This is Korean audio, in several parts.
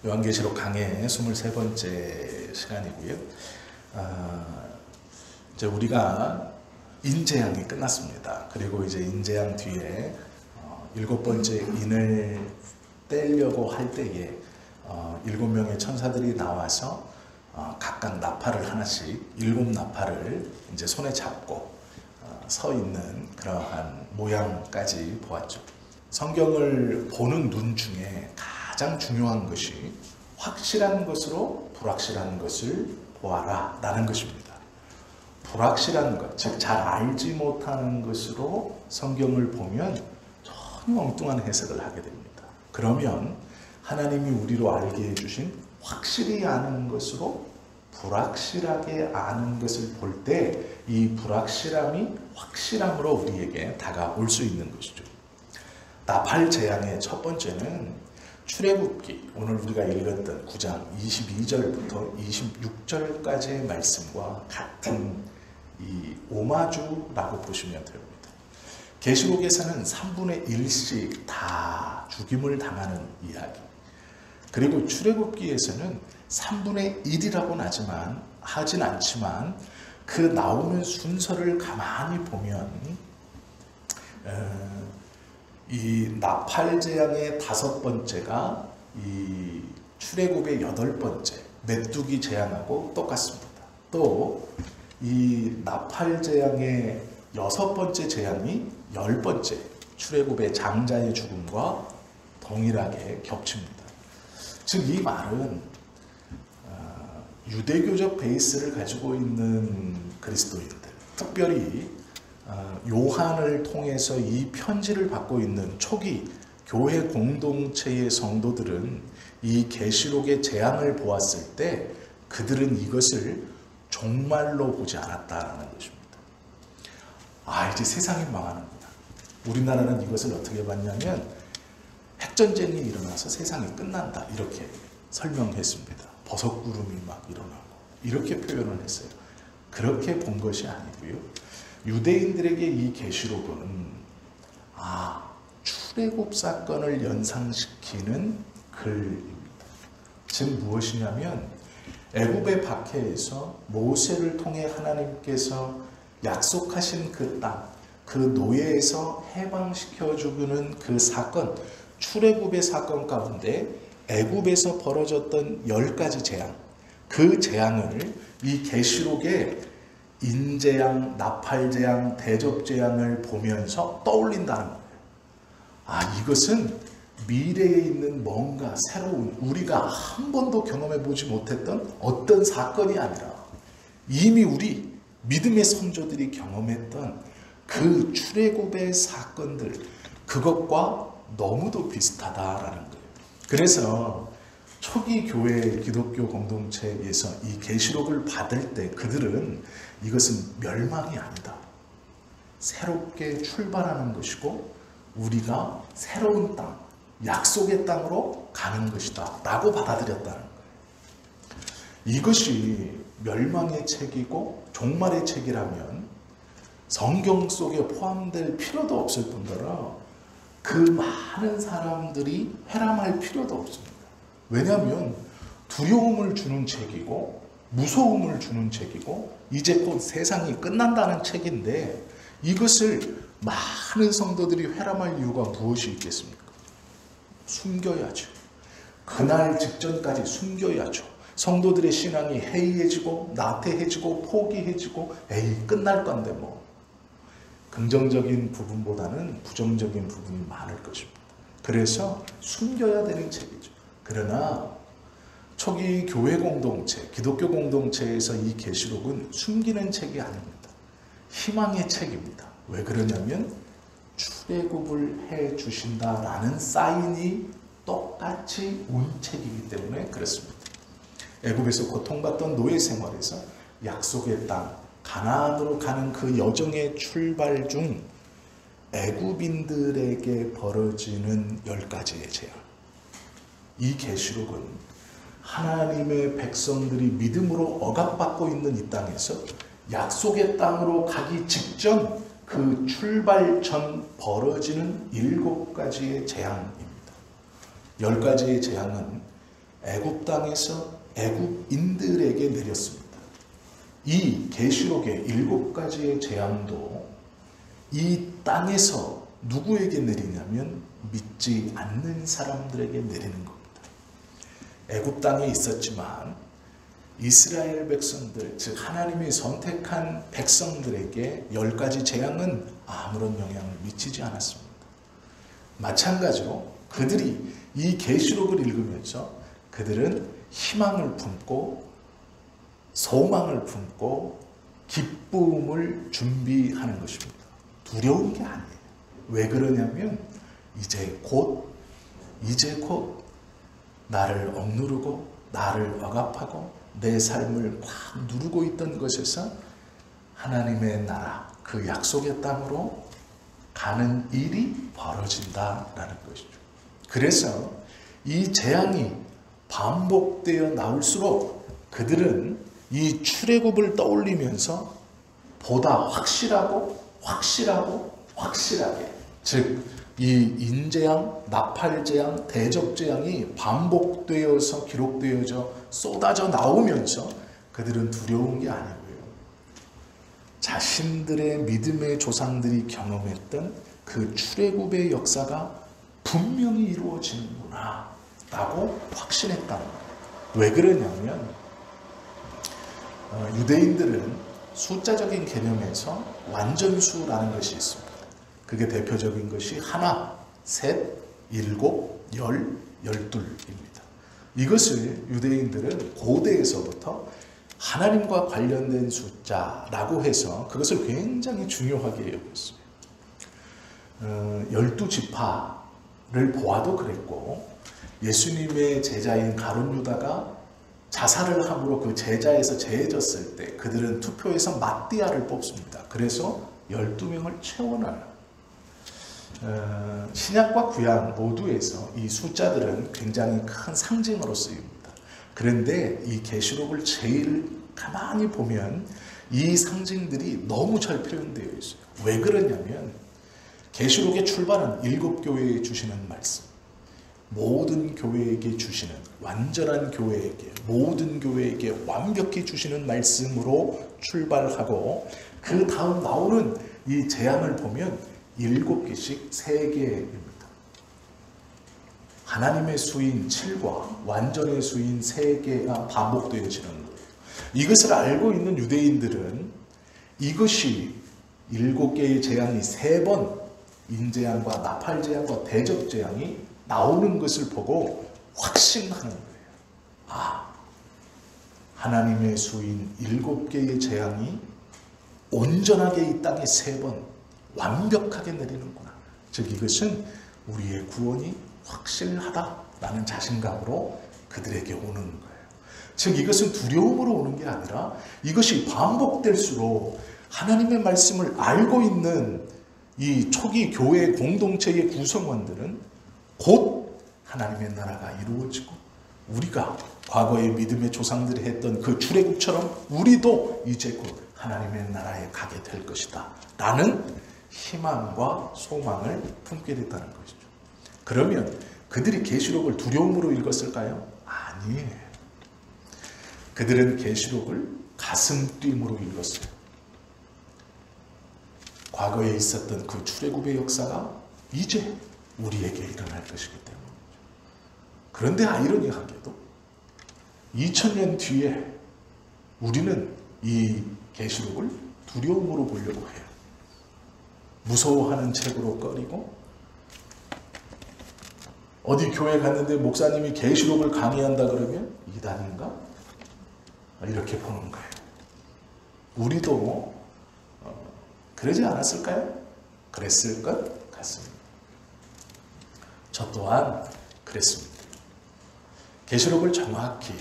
요한계시록 강의 23번째 시간이고요. 이제 우리가 인재양이 끝났습니다. 그리고 이제 인재양 뒤에 7번째 인을 떼려고 할 때에 7명의 천사들이 나와서 각각 나팔을 하나씩 7나팔을 이제 손에 잡고 서 있는 그러한 모양까지 보았죠. 성경을 보는 눈 중에 가장 중요한 것이 확실한 것으로 불확실한 것을 보아라 라는 것입니다. 불확실한 것, 즉 잘 알지 못하는 것으로 성경을 보면 전혀 엉뚱한 해석을 하게 됩니다. 그러면 하나님이 우리로 알게 해주신 확실히 아는 것으로 불확실하게 아는 것을 볼 때 이 불확실함이 확실함으로 우리에게 다가올 수 있는 것이죠. 나팔 재앙의 첫 번째는 출애굽기, 오늘 우리가 읽었던 9장 22절부터 26절까지의 말씀과 같은 이 오마주라고 보시면 됩니다. 계시록에서는 3분의 1씩 다 죽임을 당하는 이야기, 그리고 출애굽기에서는 3분의 1이라고는 하진 않지만 그 나오는 순서를 가만히 보면 이 나팔 재앙의 5번째가 이 출애굽의 8번째 메뚜기 재앙하고 똑같습니다. 또 이 나팔 재앙의 6번째 재앙이 10번째 출애굽의 장자의 죽음과 동일하게 겹칩니다. 즉 이 말은 유대교적 베이스를 가지고 있는 그리스도인들, 특별히 요한을 통해서 이 편지를 받고 있는 초기 교회 공동체의 성도들은 이 계시록의 재앙을 보았을 때 그들은 이것을 종말로 보지 않았다라는 것입니다. 이제 세상이 망하는구나. 우리나라는 이것을 어떻게 봤냐면 핵전쟁이 일어나서 세상이 끝난다 이렇게 설명했습니다. 버섯구름이 막 일어나고 이렇게 표현을 했어요. 그렇게 본 것이 아니고요. 유대인들에게 이 계시록은 출애굽 사건을 연상시키는 글입니다. 즉 무엇이냐면 애굽의 박해에서 모세를 통해 하나님께서 약속하신 그 땅, 그 노예에서 해방시켜 주는 그 사건, 출애굽의 사건 가운데 애굽에서 벌어졌던 10가지 재앙, 그 재앙을 이 계시록의 인재앙, 나팔재앙, 대접재앙을 보면서 떠올린다는 거예요. 이것은 미래에 있는 뭔가 새로운, 우리가 한 번도 경험해 보지 못했던 어떤 사건이 아니라 이미 우리 믿음의 선조들이 경험했던 그 출애굽의 사건들, 그것과 너무도 비슷하다라는 거예요. 그래서 초기 교회 기독교 공동체에서 이 계시록을 받을 때 그들은 이것은 멸망이 아니다, 새롭게 출발하는 것이고 우리가 새로운 땅, 약속의 땅으로 가는 것이다 라고 받아들였다는 거예요. 이것이 멸망의 책이고 종말의 책이라면 성경 속에 포함될 필요도 없을 뿐더러 그 많은 사람들이 회람할 필요도 없습니다. 왜냐하면 두려움을 주는 책이고 무서움을 주는 책이고 이제 곧 세상이 끝난다는 책인데 이것을 많은 성도들이 회람할 이유가 무엇이 있겠습니까? 숨겨야죠. 그날 직전까지 숨겨야죠. 성도들의 신앙이 해이해지고 나태해지고 포기해지고 끝날 건데 뭐. 긍정적인 부분보다는 부정적인 부분이 많을 것입니다. 그래서 숨겨야 되는 책이죠. 그러나 초기 교회 공동체, 기독교 공동체에서 이 계시록은 숨기는 책이 아닙니다. 희망의 책입니다. 왜 그러냐면 출애굽을 해 주신다라는 사인이 똑같이 온 책이기 때문에 그렇습니다. 애굽에서 고통받던 노예 생활에서 약속의 땅 가나안으로 가는 그 여정의 출발 중 애굽인들에게 벌어지는 10가지의 재앙, 이 계시록은 하나님의 백성들이 믿음으로 억압받고 있는 이 땅에서 약속의 땅으로 가기 직전 그 출발 전 벌어지는 7가지의 재앙입니다. 10가지의 재앙은 애굽 땅에서 애굽인들에게 내렸습니다. 이 계시록의 7가지의 재앙도 이 땅에서 누구에게 내리냐면 믿지 않는 사람들에게 내리는 겁니다. 애굽 땅에 있었지만 이스라엘 백성들, 즉 하나님이 선택한 백성들에게 10가지 재앙은 아무런 영향을 미치지 않았습니다. 마찬가지로 그들이 이 계시록을 읽으면서 그들은 희망을 품고 소망을 품고 기쁨을 준비하는 것입니다. 두려운 게 아니에요. 왜 그러냐면 이제 곧 나를 억누르고 나를 억압하고 내 삶을 꽉 누르고 있던 것에서 하나님의 나라, 그 약속의 땅으로 가는 일이 벌어진다라는 것이죠. 그래서 이 재앙이 반복되어 나올수록 그들은 이 출애굽을 떠올리면서 보다 확실하게, 즉 이 인재앙, 나팔재앙, 대적재앙이 반복되어서 기록되어져 쏟아져 나오면서 그들은 두려운 게 아니고요. 자신들의 믿음의 조상들이 경험했던 그 출애굽의 역사가 분명히 이루어지는구나 라고 확신했다는 거예요. 왜 그러냐면 유대인들은 숫자적인 개념에서 완전수라는 것이 있습니다. 그게 대표적인 것이 하나, 셋, 일곱, 열, 열둘입니다. 이것을 유대인들은 고대에서부터 하나님과 관련된 숫자라고 해서 그것을 굉장히 중요하게 여겼어요. 12지파를 보아도 그랬고 예수님의 제자인 가룟 유다가 자살을 함으로 그 제자에서 제해졌을 때 그들은 투표에서 마띠아를 뽑습니다. 그래서 12명을 채워놔요. 신약과 구약 모두에서 이 숫자들은 굉장히 큰 상징으로 쓰입니다. 그런데 이 계시록을 제일 가만히 보면 이 상징들이 너무 잘 표현되어 있어요. 왜 그러냐면 계시록의 출발은 7교회에 주시는 말씀, 모든 교회에게 주시는, 완전한 교회에게, 모든 교회에게 완벽히 주시는 말씀으로 출발하고 그 다음 나오는 이 재앙을 보면 7개씩 3개입니다. 하나님의 수인 7과 완전의 수인 3개가 반복되어지는 거예요. 이것을 알고 있는 유대인들은 이것이 7개의 재앙이 3번 인재앙과 나팔재앙과 대적재앙이 나오는 것을 보고 확신하는 거예요. 아, 하나님의 수인 7개의 재앙이 온전하게 이 땅에 3번 완벽하게 내리는구나. 즉 이것은 우리의 구원이 확실하다라는 자신감으로 그들에게 오는 거예요. 즉 이것은 두려움으로 오는 게 아니라 이것이 반복될수록 하나님의 말씀을 알고 있는 이 초기 교회 공동체의 구성원들은 곧 하나님의 나라가 이루어지고 우리가 과거의 믿음의 조상들이 했던 그 출애굽처럼 우리도 이제 곧 하나님의 나라에 가게 될 것이다 라는 희망과 소망을 품게 됐다는 것이죠. 그러면 그들이 계시록을 두려움으로 읽었을까요? 아니에요. 그들은 계시록을 가슴뛰임으로 읽었어요. 과거에 있었던 그 출애굽의 역사가 이제 우리에게 일어날 것이기 때문이죠. 그런데 아이러니하게도 2000년 뒤에 우리는 이 계시록을 두려움으로 보려고 해요. 무서워하는 책으로 꺼리고 어디 교회 갔는데 목사님이 계시록을 강의한다 그러면 이단인가? 이렇게 보는 거예요. 우리도 그러지 않았을까요? 그랬을 것 같습니다. 저 또한 그랬습니다. 계시록을 정확히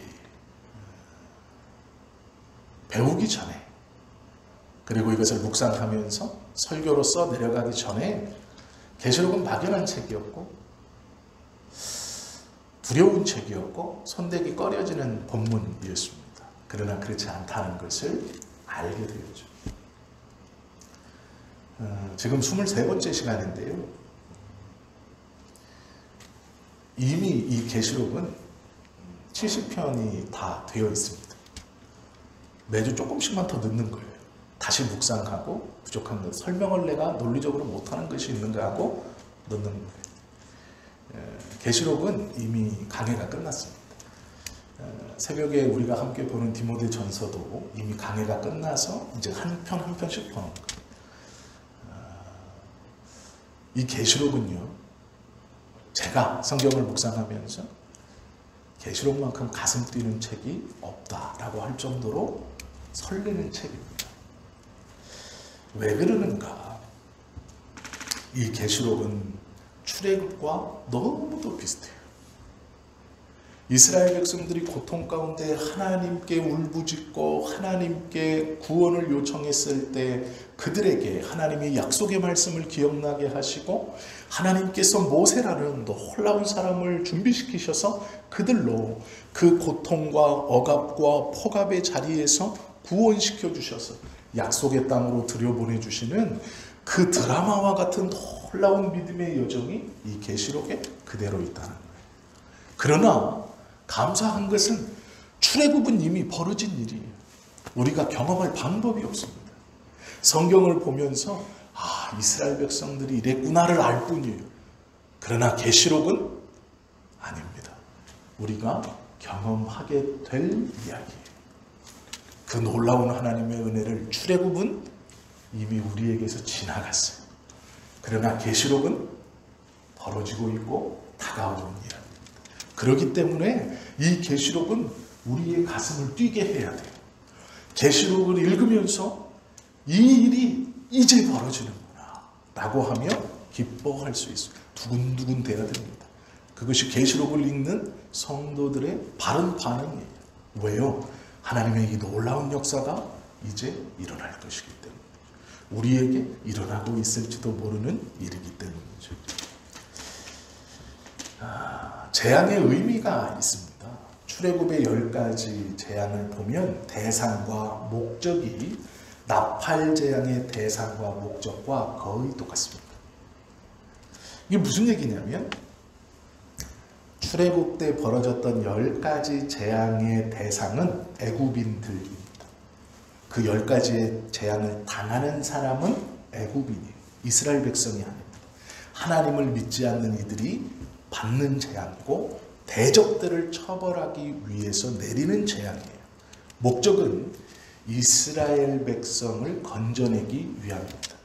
배우기 전에 그리고 이것을 묵상하면서 설교로 써 내려가기 전에 계시록은 막연한 책이었고 두려운 책이었고 손대기 꺼려지는 본문이었습니다. 그러나 그렇지 않다는 것을 알게 되었죠. 지금 23번째 시간인데요. 이미 이 계시록은 70편이 다 되어 있습니다. 매주 조금씩만 더 넣는 거예요. 다시 묵상하고 부족한 것, 설명을 내가 논리적으로 못하는 것이 있는가 하고 넣는 거예요. 계시록은 이미 강해가 끝났습니다. 새벽에 우리가 함께 보는 디모데 전서도 이미 강해가 끝나서 이제 한 편 한 편씩 보는 거예요. 이 계시록은요, 제가 성경을 묵상하면서 계시록만큼 가슴 뛰는 책이 없다라고 할 정도로 설레는 책입니다. 왜 그러는가? 이 계시록은 출애굽과 너무도 비슷해요. 이스라엘 백성들이 고통 가운데 하나님께 울부짖고 하나님께 구원을 요청했을 때 그들에게 하나님이 약속의 말씀을 기억나게 하시고 하나님께서 모세라는 놀라운 사람을 준비시키셔서 그들로 그 고통과 억압과 폭압의 자리에서 구원시켜 주셔서 약속의 땅으로 들여보내주시는 그 드라마와 같은 놀라운 믿음의 여정이 이 계시록에 그대로 있다는 거예요. 그러나 감사한 것은 출애굽은 이미 벌어진 일이에요. 우리가 경험할 방법이 없습니다. 성경을 보면서 이스라엘 백성들이 이랬구나를 알 뿐이에요. 그러나 계시록은 아닙니다. 우리가 경험하게 될 이야기예요. 그 놀라운 하나님의 은혜를 출애굽은 이미 우리에게서 지나갔어요. 그러나 계시록은 벌어지고 있고 다가오는 이야기입니다. 그렇기 때문에 이 계시록은 우리의 가슴을 뛰게 해야 돼요. 계시록을 읽으면서 이 일이 이제 벌어지는구나 라고 하며 기뻐할 수 있어요. 두근두근 돼야 됩니다. 그것이 계시록을 읽는 성도들의 바른 반응이에요. 왜요? 하나님의 이 놀라운 역사가 이제 일어날 것이기 때문에, 우리에게 일어나고 있을지도 모르는 일이기 때문이죠. 재앙의 의미가 있습니다. 출애굽의 10가지 재앙을 보면 대상과 목적이 나팔 재앙의 대상과 목적과 거의 똑같습니다. 이게 무슨 얘기냐면 출애굽 때 벌어졌던 10가지 재앙의 대상은 애굽인들입니다. 그 10가지의 재앙을 당하는 사람은 애굽인이에요. 이스라엘 백성이 아닙니다. 하나님을 믿지 않는 이들이 받는 재앙이고 대적들을 처벌하기 위해서 내리는 재앙이에요. 목적은 이스라엘 백성을 건져내기 위함입니다.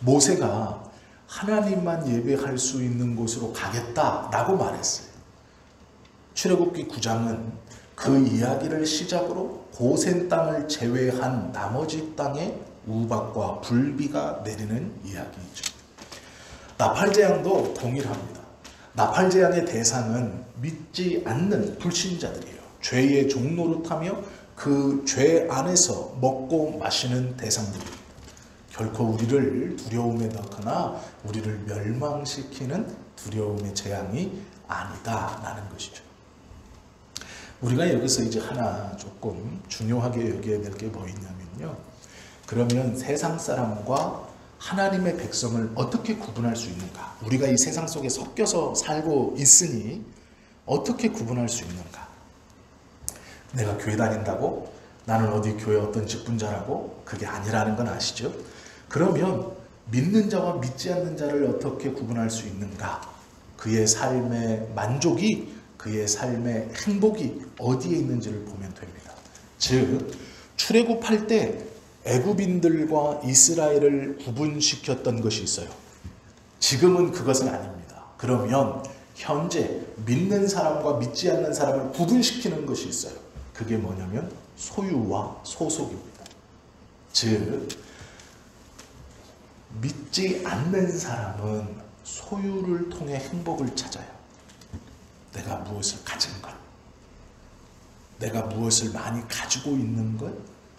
모세가 하나님만 예배할 수 있는 곳으로 가겠다라고 말했어요. 출애굽기 9장은 그 이야기를 시작으로 고센 땅을 제외한 나머지 땅에 우박과 불비가 내리는 이야기이죠. 나팔재앙도 동일합니다. 나팔재앙의 대상은 믿지 않는 불신자들이에요. 죄의 종노릇하며 그 죄 안에서 먹고 마시는 대상들입니다. 결코 우리를 두려움에 넣거나 우리를 멸망시키는 두려움의 재앙이 아니다라는 것이죠. 우리가 여기서 이제 하나 조금 중요하게 여겨야 될 게 뭐 있냐면요. 그러면 세상 사람과 하나님의 백성을 어떻게 구분할 수 있는가? 우리가 이 세상 속에 섞여서 살고 있으니 어떻게 구분할 수 있는가? 내가 교회 다닌다고? 나는 어디 교회 어떤 직분자라고? 그게 아니라는 건 아시죠? 그러면 믿는 자와 믿지 않는 자를 어떻게 구분할 수 있는가? 그의 삶의 만족이, 그의 삶의 행복이 어디에 있는지를 보면 됩니다. 즉 출애굽할 때 애굽인들과 이스라엘을 구분시켰던 것이 있어요. 지금은 그것은 아닙니다. 그러면 현재 믿는 사람과 믿지 않는 사람을 구분시키는 것이 있어요. 그게 뭐냐면 소유와 소속입니다. 즉 믿지 않는 사람은 소유를 통해 행복을 찾아요. 내가 무엇을 가진 것, 내가 무엇을 많이 가지고 있는 것,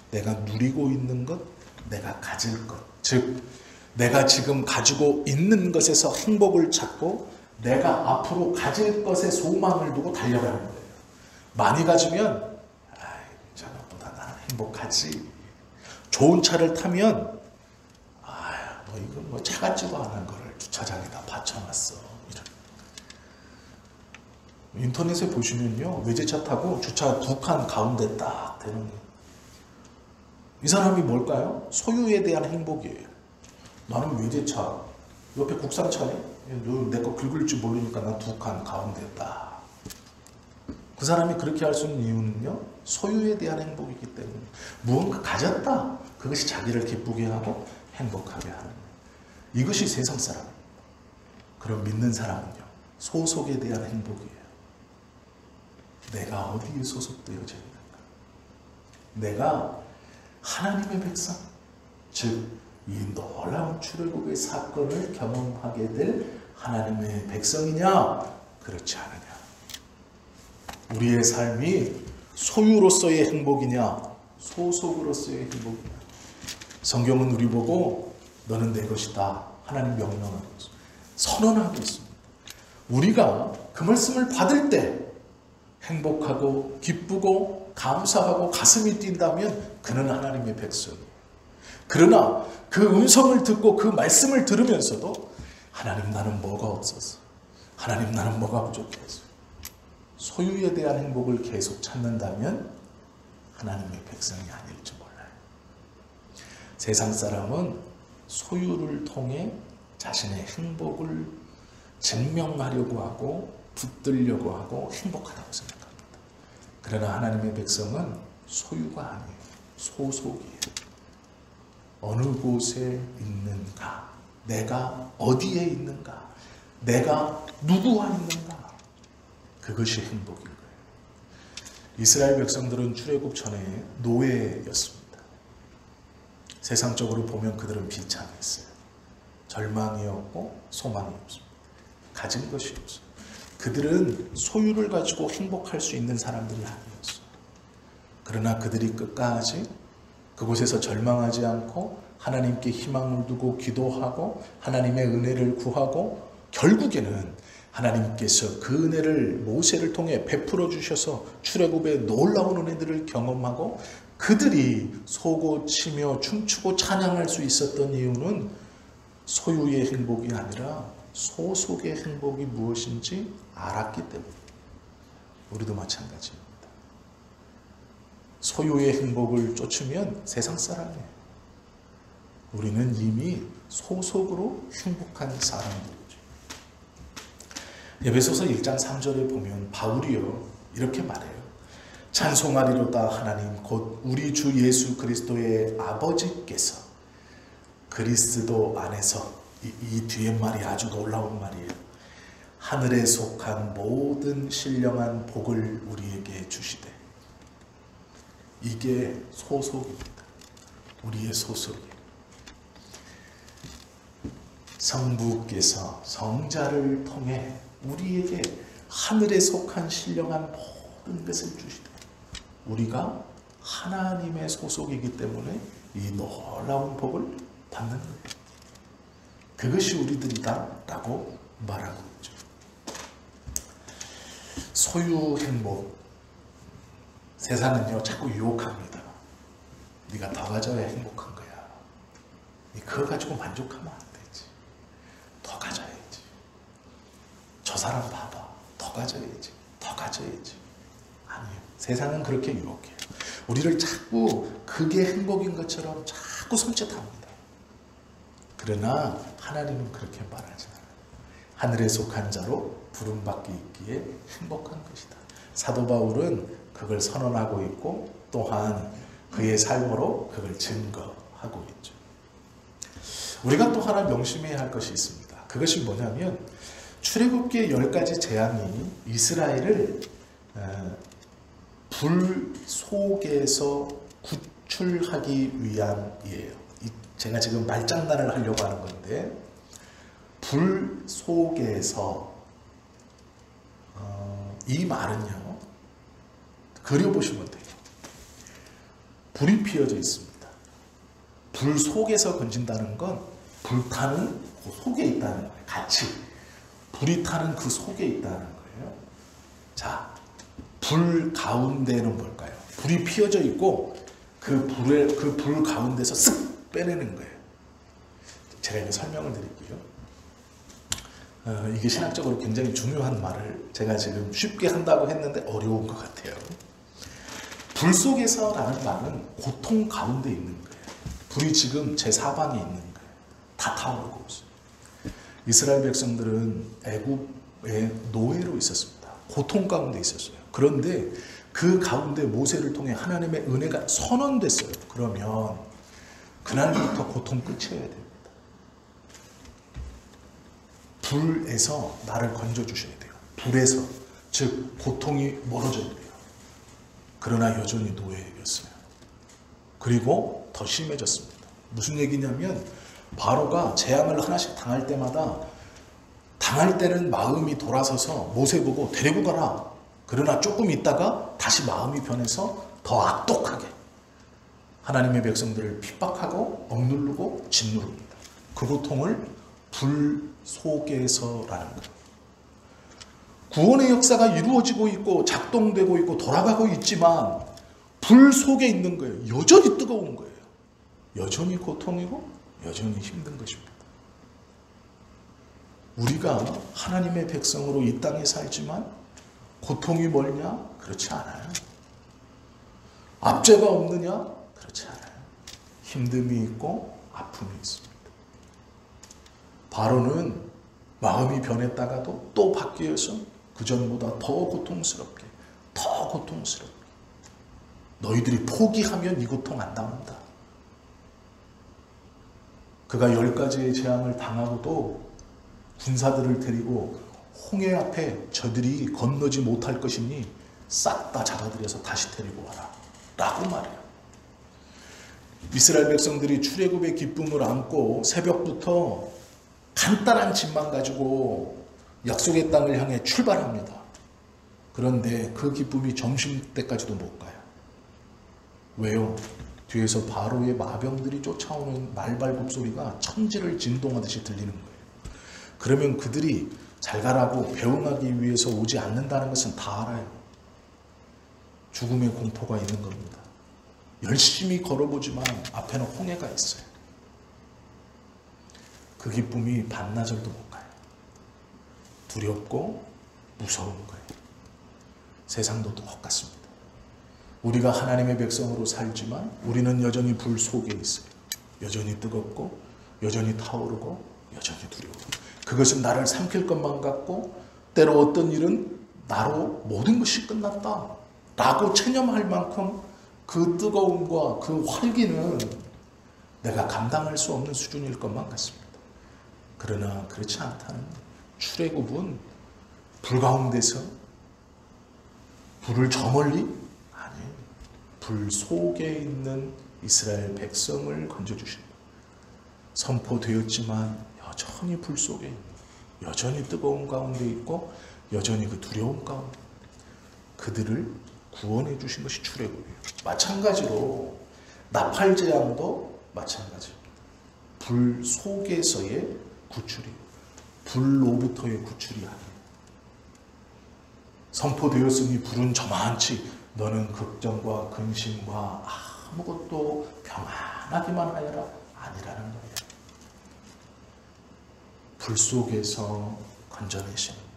내가 누리고 있는 것, 내가 가질 것. 즉 내가 지금 가지고 있는 것에서 행복을 찾고 내가 앞으로 가질 것에 소망을 두고 달려가는 거예요. 많이 가지면 저것보다 나는 행복하지. 좋은 차를 타면 너 이거 뭐 차 같지도 않은 거를 주차장에다 받쳐놨어. 이런. 인터넷에 보시면요, 외제차 타고 주차 2칸 가운데 딱 되는 거예요. 이 사람이 뭘까요? 소유에 대한 행복이에요. 나는 외제차, 옆에 국산차네? 내 거 긁을 줄 모르니까 난 2칸 가운데 딱. 그 사람이 그렇게 할 수 있는 이유는요, 소유에 대한 행복이기 때문에. 무언가 가졌다. 그것이 자기를 기쁘게 하고 행복하게 하는 거예요. 이것이 세상 사람입니다. 그럼 믿는 사람은요, 소속에 대한 행복이에요. 내가 어디에 소속되어져 있는가? 내가 하나님의 백성, 즉 이 놀라운 출애굽의 사건을 경험하게 될 하나님의 백성이냐? 그렇지 않으냐? 우리의 삶이 소유로서의 행복이냐? 소속으로서의 행복이냐? 성경은 우리 보고 너는 내 것이다. 하나님 명령하고 있습니다. 선언하고 있습니다. 우리가 그 말씀을 받을 때 행복하고 기쁘고 감사하고 가슴이 뛴다면 그는 하나님의 백성이에요. 그러나 그 음성을 듣고 그 말씀을 들으면서도 하나님 나는 뭐가 없었어. 하나님 나는 뭐가 부족했어. 소유에 대한 행복을 계속 찾는다면 하나님의 백성이 아닐지 몰라요. 세상 사람은 소유를 통해 자신의 행복을 증명하려고 하고 붙들려고 하고 행복하다고 생각합니다. 그러나 하나님의 백성은 소유가 아니에요. 소속이에요. 어느 곳에 있는가? 내가 어디에 있는가? 내가 누구와 있는가? 그것이 행복인 거예요. 이스라엘 백성들은 출애굽 전에 노예였습니다. 세상적으로 보면 그들은 비참했어요. 절망이었고 소망이 없습니다. 가진 것이 없어요. 그들은 소유를 가지고 행복할 수 있는 사람들이 아니었어요. 그러나 그들이 끝까지 그곳에서 절망하지 않고 하나님께 희망을 두고 기도하고 하나님의 은혜를 구하고 결국에는 하나님께서 그 은혜를 모세를 통해 베풀어 주셔서 출애굽의 놀라운 은혜들을 경험하고 그들이 쏘고 치며 춤추고 찬양할 수 있었던 이유는 소유의 행복이 아니라 소속의 행복이 무엇인지 알았기 때문에. 우리도 마찬가지입니다. 소유의 행복을 쫓으면 세상 사람이에요. 우리는 이미 소속으로 행복한 사람들이죠. 에베소서 1장 3절에 보면 바울이요 이렇게 말해요. 찬송하리로다 하나님 곧 우리 주 예수 그리스도의 아버지께서 그리스도 안에서 이 뒤에 말이 아주 놀라운 말이에요. 하늘에 속한 모든 신령한 복을 우리에게 주시되. 이게 소속입니다. 우리의 소속이에요. 성부께서 성자를 통해 우리에게 하늘에 속한 신령한 모든 것을 주시되 우리가 하나님의 소속이기 때문에 이 놀라운 복을 받는 거예요. 그것이 우리들이다 라고 말하고 있죠. 소유 행복. 세상은요 자꾸 유혹합니다. 네가 더 가져야 행복한 거야. 네 그거 가지고 만족하면 안 되지. 더 가져야지. 저 사람 봐봐. 더 가져야지. 더 가져야지. 아니에요. 세상은 그렇게 유혹해요. 우리를 자꾸 그게 행복인 것처럼 자꾸 손짓합니다. 그러나 하나님은 그렇게 말하지 않아요. 하늘에 속한 자로 부름받기 있기에 행복한 것이다. 사도 바울은 그걸 선언하고 있고 또한 그의 삶으로 그걸 증거하고 있죠. 우리가 또 하나 명심해야 할 것이 있습니다. 그것이 뭐냐면 출애굽기의 10가지 재앙이 이스라엘을 불 속에서 구출하기 위함이에요. 제가 지금 말장난을 하려고 하는 건데 불 속에서 이 말은요 그려보시면 돼요. 불이 피어져 있습니다. 불 속에서 건진다는 건 불타는 그 속에 있다는 거예요. 같이 불이 타는 그 속에 있다는 거예요. 자, 불 가운데는 뭘까요? 불이 피어져 있고 그 불 가운데서 쓱 빼내는 거예요. 제가 이제 설명을 드릴게요. 이게 신학적으로 굉장히 중요한 말을 제가 지금 쉽게 한다고 했는데 어려운 것 같아요. 불 속에서라는 말은 고통 가운데 있는 거예요. 불이 지금 제 사방에 있는 거예요. 다 타오르고 있어요. 이스라엘 백성들은 애굽의 노예로 있었습니다. 고통 가운데 있었어요. 그런데 그 가운데 모세를 통해 하나님의 은혜가 선언됐어요. 그러면 그날부터 고통 끝이어야 됩니다. 불에서 나를 건져주셔야 돼요. 불에서, 즉 고통이 멀어져야 돼요. 그러나 여전히 노예였어요. 그리고 더 심해졌습니다. 무슨 얘기냐면 바로가 재앙을 하나씩 당할 때마다 당할 때는 마음이 돌아서서 모세 보고 데리고 가라. 그러나 조금 있다가 다시 마음이 변해서 더 악독하게 하나님의 백성들을 핍박하고 억누르고 짓누릅니다. 그 고통을 불 속에서라는 거예요. 구원의 역사가 이루어지고 있고 작동되고 있고 돌아가고 있지만 불 속에 있는 거예요. 여전히 뜨거운 거예요. 여전히 고통이고 여전히 힘든 것입니다. 우리가 하나님의 백성으로 이 땅에 살지만 고통이 멀냐? 그렇지 않아요. 압제가 없느냐? 그렇지 않아요. 힘듦이 있고 아픔이 있습니다. 바로는 마음이 변했다가도 또 바뀌어서 그전보다 더 고통스럽게 너희들이 포기하면 이 고통 안 당한다. 그가 10가지의 재앙을 당하고도 군사들을 데리고 홍해 앞에 저들이 건너지 못할 것이니 싹 다 잡아들여서 다시 데리고 와라 라고 말해요. 이스라엘 백성들이 출애굽의 기쁨을 안고 새벽부터 간단한 짐만 가지고 약속의 땅을 향해 출발합니다. 그런데 그 기쁨이 점심때까지도 못 가요. 왜요? 뒤에서 바로의 마병들이 쫓아오는 말발굽 소리가 천지를 진동하듯이 들리는 거예요. 그러면 그들이 잘 가라고 배웅하기 위해서 오지 않는다는 것은 다 알아요. 죽음의 공포가 있는 겁니다. 열심히 걸어보지만 앞에는 홍해가 있어요. 그 기쁨이 반나절도 못 가요. 두렵고 무서운 거예요. 세상도 똑같습니다. 우리가 하나님의 백성으로 살지만 우리는 여전히 불 속에 있어요. 여전히 뜨겁고 여전히 타오르고 여전히 두려워. 그것은 나를 삼킬 것만 같고 때로 어떤 일은 나로 모든 것이 끝났다 라고 체념할 만큼 그 뜨거움과 그 활기는 내가 감당할 수 없는 수준일 것만 같습니다. 그러나 그렇지 않다는 출애굽은 불 가운데서 불을 저 멀리? 아니에요. 불 속에 있는 이스라엘 백성을 건져주십니다. 선포되었지만 여전히 불 속에 있는, 여전히 뜨거운 가운데 있고 여전히 그 두려움 가운데 그들을 구원해 주신 것이 출애굽이에요. 마찬가지로 나팔재앙도 마찬가지입니다. 불 속에서의 구출이에요. 불로부터의 구출이 아니에요. 선포되었으니 불은 저만치 너는 걱정과 근심과 아무것도 평안하기만 하여라 아니라는 거예요. 불 속에서 건져내시는 거예요.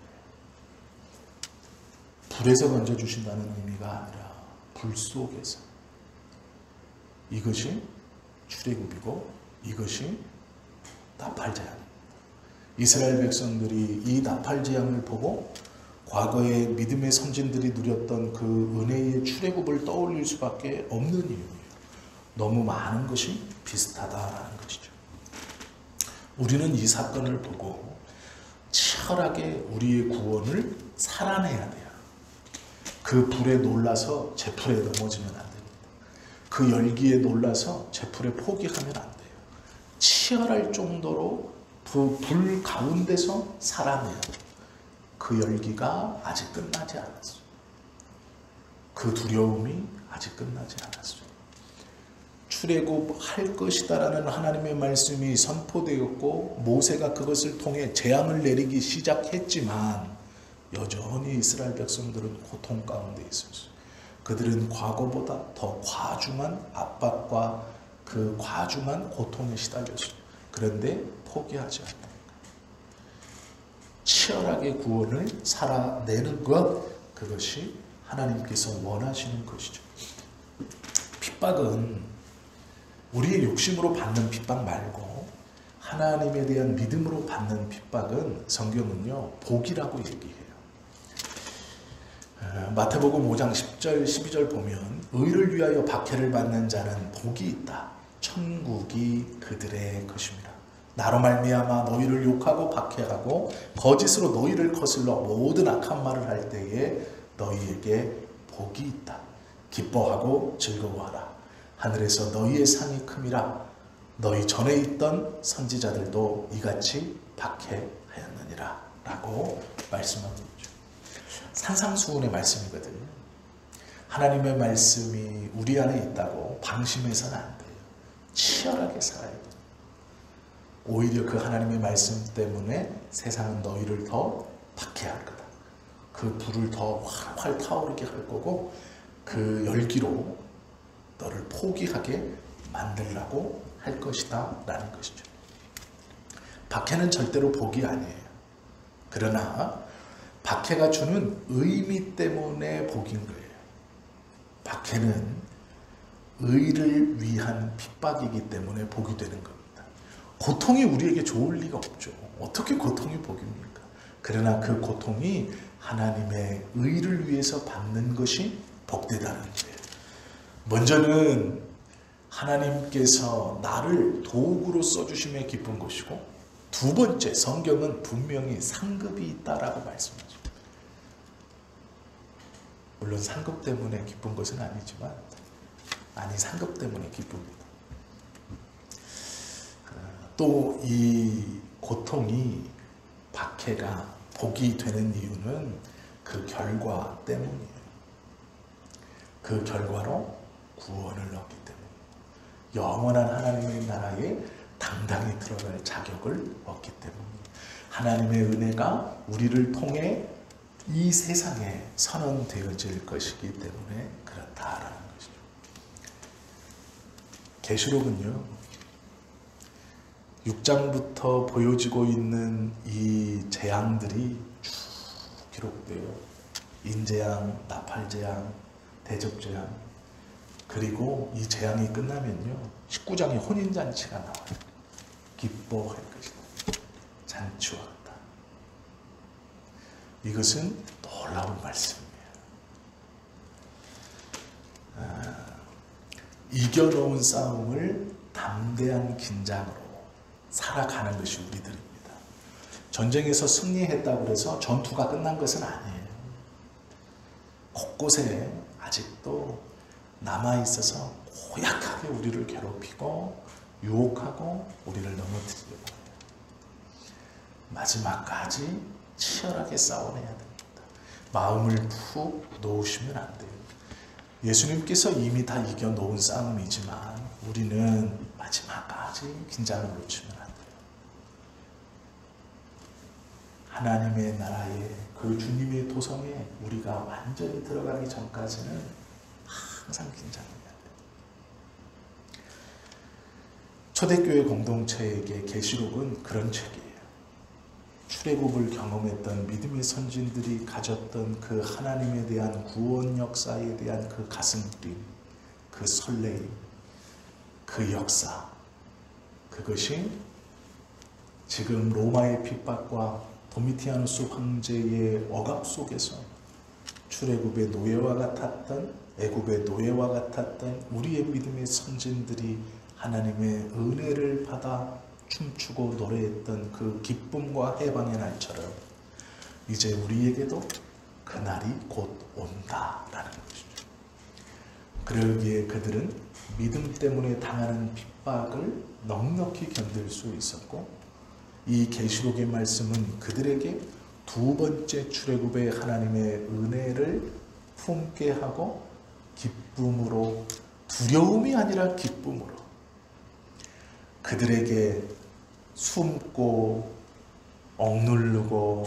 불에서 건져주신다는 의미가 아니라 불 속에서. 이것이 출애굽이고 이것이 나팔재앙입니다. 이스라엘 백성들이 이 나팔재앙을 보고 과거의 믿음의 선진들이 누렸던 그 은혜의 출애굽을 떠올릴 수밖에 없는 이유예요. 너무 많은 것이 비슷하다라는 것이죠. 우리는 이 사건을 보고 치열하게 우리의 구원을 살아내야 돼요. 그 불에 놀라서 제풀에 넘어지면 안 됩니다. 그 열기에 놀라서 제풀에 포기하면 안 돼요. 치열할 정도로 그 불 가운데서 살아내야 돼요. 그 열기가 아직 끝나지 않았어요. 그 두려움이 아직 끝나지 않았어요. 출애굽할 것이다라는 하나님의 말씀이 선포되었고 모세가 그것을 통해 재앙을 내리기 시작했지만 여전히 이스라엘 백성들은 고통 가운데 있었어요. 그들은 과거보다 더 과중한 압박과 그 과중한 고통에 시달렸어요. 그런데 포기하지 않아요. 치열하게 구원을 살아내는 것, 그것이 하나님께서 원하시는 것이죠. 핍박은 우리의 욕심으로 받는 핍박 말고 하나님에 대한 믿음으로 받는 핍박은 성경은요 복이라고 얘기해요. 마태복음 5장 10절 12절 보면 의를 위하여 박해를 받는 자는 복이 있다. 천국이 그들의 것입니다. 나로 말미암아 너희를 욕하고 박해하고 거짓으로 너희를 거슬러 모든 악한 말을 할 때에 너희에게 복이 있다. 기뻐하고 즐거워하라. 하늘에서 너희의 상이 큼이라. 너희 전에 있던 선지자들도 이같이 박해하였느니라 라고 말씀하고 있죠. 산상수훈의 말씀이거든요. 하나님의 말씀이 우리 안에 있다고 방심해서는 안 돼요. 치열하게 살아야 돼요. 오히려 그 하나님의 말씀 때문에 세상은 너희를 더 박해할 거다. 그 불을 더 활활 타오르게 할 거고 그 열기로 너를 포기하게 만들라고 할 것이다 라는 것이죠. 박해는 절대로 복이 아니에요. 그러나 박해가 주는 의미 때문에 복인 거예요. 박해는 의를 위한 핍박이기 때문에 복이 되는 겁니다. 고통이 우리에게 좋을 리가 없죠. 어떻게 고통이 복입니까? 그러나 그 고통이 하나님의 의를 위해서 받는 것이 복되다는 거예요. 먼저는 하나님께서 나를 도구로 써주심에 기쁜 것이고, 두 번째, 성경은 분명히 상급이 있다라고 말씀하죠. 물론 상급 때문에 기쁜 것은 아니지만, 상급 때문에 기쁩니다. 또 이 고통이, 박해가 복이 되는 이유는 그 결과 때문이에요. 그 결과로 구원을 얻기 때문에 영원한 하나님의 나라에 당당히 들어갈 자격을 얻기 때문에 하나님의 은혜가 우리를 통해 이 세상에 선언되어질 것이기 때문에 그렇다라는 것이죠. 계시록은요 6장부터 보여지고 있는 이 재앙들이 쭉 기록돼요. 인재앙, 나팔재앙, 대접재앙, 그리고 이 재앙이 끝나면요 19장에 혼인잔치가 나와요. 기뻐할 것이다. 잔치와 같다. 이것은 놀라운 말씀이에요. 이겨놓은 싸움을 담대한 긴장으로 살아가는 것이 우리들입니다. 전쟁에서 승리했다고 해서 전투가 끝난 것은 아니에요. 곳곳에 아직도 남아있어서 고약하게 우리를 괴롭히고 유혹하고 우리를 넘어뜨리려고 해요. 마지막까지 치열하게 싸워내야 됩니다. 마음을 푹 놓으시면 안 돼요. 예수님께서 이미 다 이겨놓은 싸움이지만 우리는 마지막까지 긴장을 놓치면 안 돼요. 하나님의 나라에, 그 주님의 도성에 우리가 완전히 들어가기 전까지는 항상 긴장해야 돼요. 초대교회 공동체에게 계시록은 그런 책이에요. 출애굽을 경험했던 믿음의 선진들이 가졌던 그 하나님에 대한 구원 역사에 대한 그 가슴뛴, 그 설레임, 그 역사, 그것이 지금 로마의 핍박과 도미티아누스 황제의 억압 속에서 출애굽의 노예와 같았던, 애굽의 노예와 같았던 우리의 믿음의 선진들이 하나님의 은혜를 받아 춤추고 노래했던 그 기쁨과 해방의 날처럼 이제 우리에게도 그 날이 곧 온다라는 것이죠. 그러기에 그들은 믿음 때문에 당하는 핍박을 넉넉히 견딜 수 있었고, 이 계시록의 말씀은 그들에게 두 번째 출애굽의 하나님의 은혜를 품게 하고 기쁨으로, 두려움이 아니라 기쁨으로 그들에게 숨고 억누르고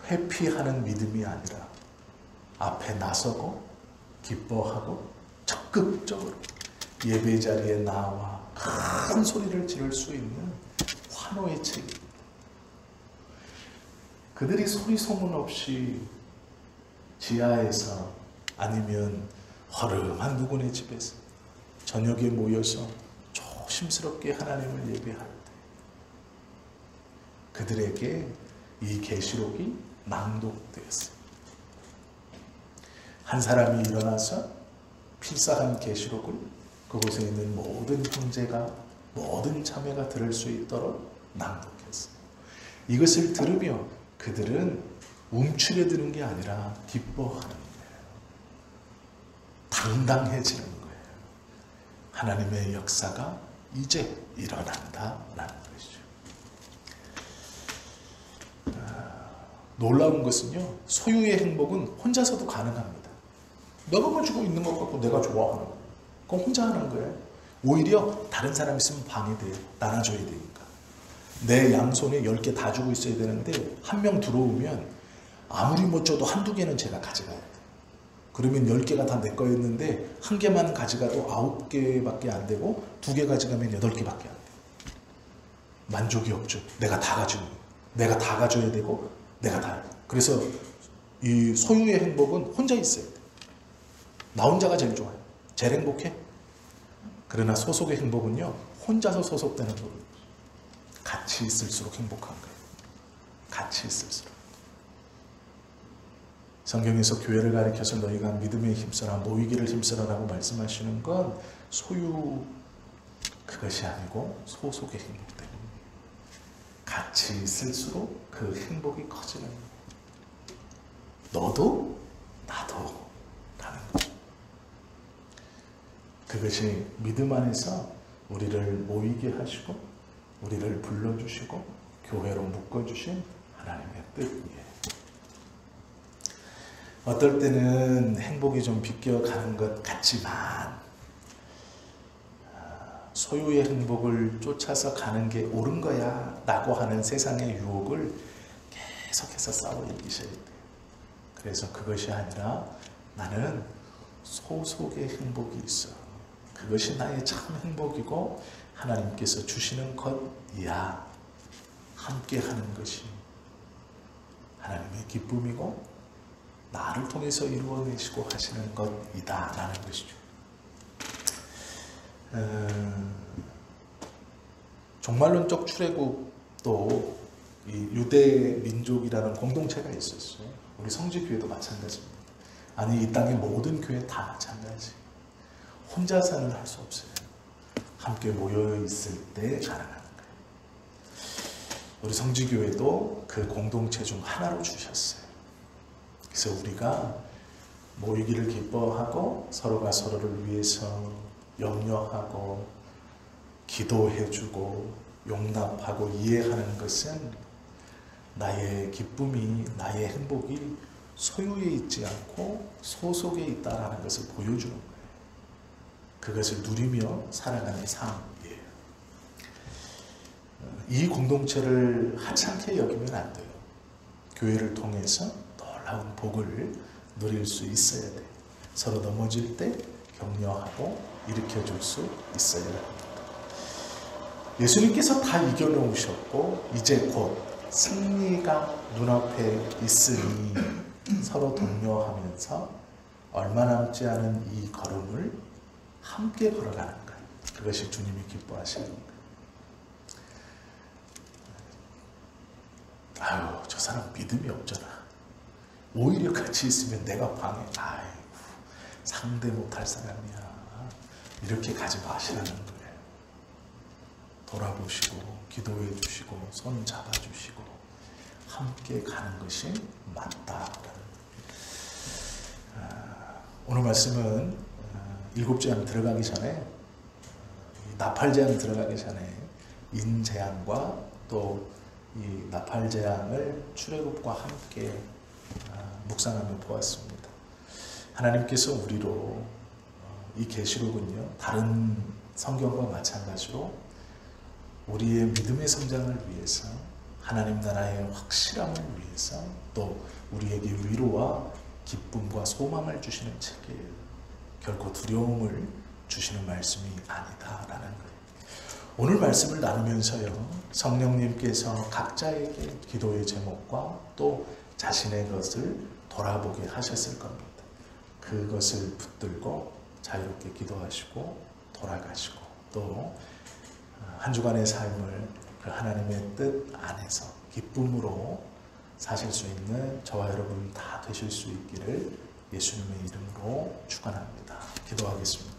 회피하는 믿음이 아니라 앞에 나서고 기뻐하고 적극적으로 예배 자리에 나와 큰 소리를 지를 수 있는 환호의 책입니다. 그들이 소리 소문 없이 지하에서 아니면 허름한 누구네 집에서 저녁에 모여서 조심스럽게 하나님을 예배할 때 그들에게 이 계시록이 낭독되었어요. 한 사람이 일어나서 필사한 계시록을 그곳에 있는 모든 형제가 모든 자매가 들을 수 있도록 낭독했어요. 이것을 들으며 그들은 움츠려드는 게 아니라 기뻐하는 거예요. 당당해지는 거예요. 하나님의 역사가 이제 일어난다라는 것이죠. 놀라운 것은요, 소유의 행복은 혼자서도 가능합니다. 내가 가지고 있는 것 갖고 내가 좋아하는 거예요. 그건 혼자 하는 거예요. 오히려 다른 사람 있으면 방해돼요. 나눠줘야 되니까. 내 양손에 10개 다 주고 있어야 되는데 한 명 들어오면 아무리 못 줘도 한두 개는 제가 가져가야 돼요. 그러면 10개가 다 내 거였는데 한 개만 가져가도 9개밖에 안 되고 2개 가져가면 8개밖에 안 돼요. 만족이 없죠. 내가 다 가지고 내가 다 가져야 되고 내가 다. 그래서 이 소유의 행복은 혼자 있어야 돼. 나 혼자가 제일 좋아요. 제일 행복해. 그러나 소속의 행복은요, 혼자서 소속되는 거예요. 같이 있을수록 행복한 거예요. 같이 있을수록. 성경에서 교회를 가리켜서 너희가 믿음에 힘써라, 모이기를 힘써라라고 말씀하시는 건 소유 그것이 아니고 소속의 행복 때문에 같이 있을수록 그 행복이 커지는 거예요. 너도 나도 라는 거예요. 그것이 믿음 안에서 우리를 모이게 하시고 우리를 불러주시고 교회로 묶어주신 하나님의 뜻이에요. 어떨 때는 행복이 좀 비껴가는 것 같지만 소유의 행복을 쫓아서 가는 게 옳은 거야 라고 하는 세상의 유혹을 계속해서 싸워 이기셔야 돼요. 그래서 그것이 아니라 나는 소속의 행복이 있어. 그것이 나의 참 행복이고 하나님께서 주시는 것이야. 함께 하는 것이 하나님의 기쁨이고 나를 통해서 이루어내시고 하시는 것이다 라는 것이죠. 종말론적 출애굽도 이 유대 민족이라는 공동체가 있었어요. 우리 성지교회도 마찬가지입니다. 아니 이 땅의 모든 교회 다 마찬가지. 혼자서는 할 수 없어요. 함께 모여 있을 때 가능한 거예요. 우리 성지교회도 그 공동체 중 하나로 주셨어요. 그래서 우리가 모이기를 기뻐하고 서로가 서로를 위해서 염려하고 기도해주고 용납하고 이해하는 것은 나의 기쁨이 나의 행복이 소유에 있지 않고 소속에 있다는 것을 보여주는 거예요. 그것을 누리며 살아가는 삶이에요. 이 공동체를 하찮게 여기면 안 돼요. 교회를 통해서 놀라운 복을 누릴 수 있어야 돼요. 서로 넘어질 때 격려하고 일으켜줄 수 있어야 합니다. 예수님께서 다 이겨놓으셨고 이제 곧 승리가 눈앞에 있으니 서로 독려하면서 얼마 남지 않은 이 걸음을 함께 걸어가는 거예요. 그것이 주님이 기뻐하시는 거예요. 아유, 저 사람 믿음이 없잖아. 오히려 같이 있으면 내가 방해. 아이고, 상대 못할 사람이야. 이렇게 가지 마시라는 거예요. 돌아보시고 기도해 주시고 손 잡아주시고 함께 가는 것이 맞다. 오늘 말씀은 7재앙 들어가기 전에 나팔재앙 들어가기 전에 인재앙과 또 이 나팔재앙을 출애굽과 함께 묵상하며 보았습니다. 하나님께서 우리로 이 계시록은요 다른 성경과 마찬가지로 우리의 믿음의 성장을 위해서 하나님 나라의 확실함을 위해서 또 우리에게 위로와 기쁨과 소망을 주시는 책이에요. 결코 두려움을 주시는 말씀이 아니다라는 거예요. 오늘 말씀을 나누면서요, 성령님께서 각자에게 기도의 제목과 또 자신의 것을 돌아보게 하셨을 겁니다. 그것을 붙들고 자유롭게 기도하시고 돌아가시고 또 한 주간의 삶을 그 하나님의 뜻 안에서 기쁨으로 사실 수 있는 저와 여러분 다 되실 수 있기를 예수님의 이름으로 축원합니다. 기도하겠습니다.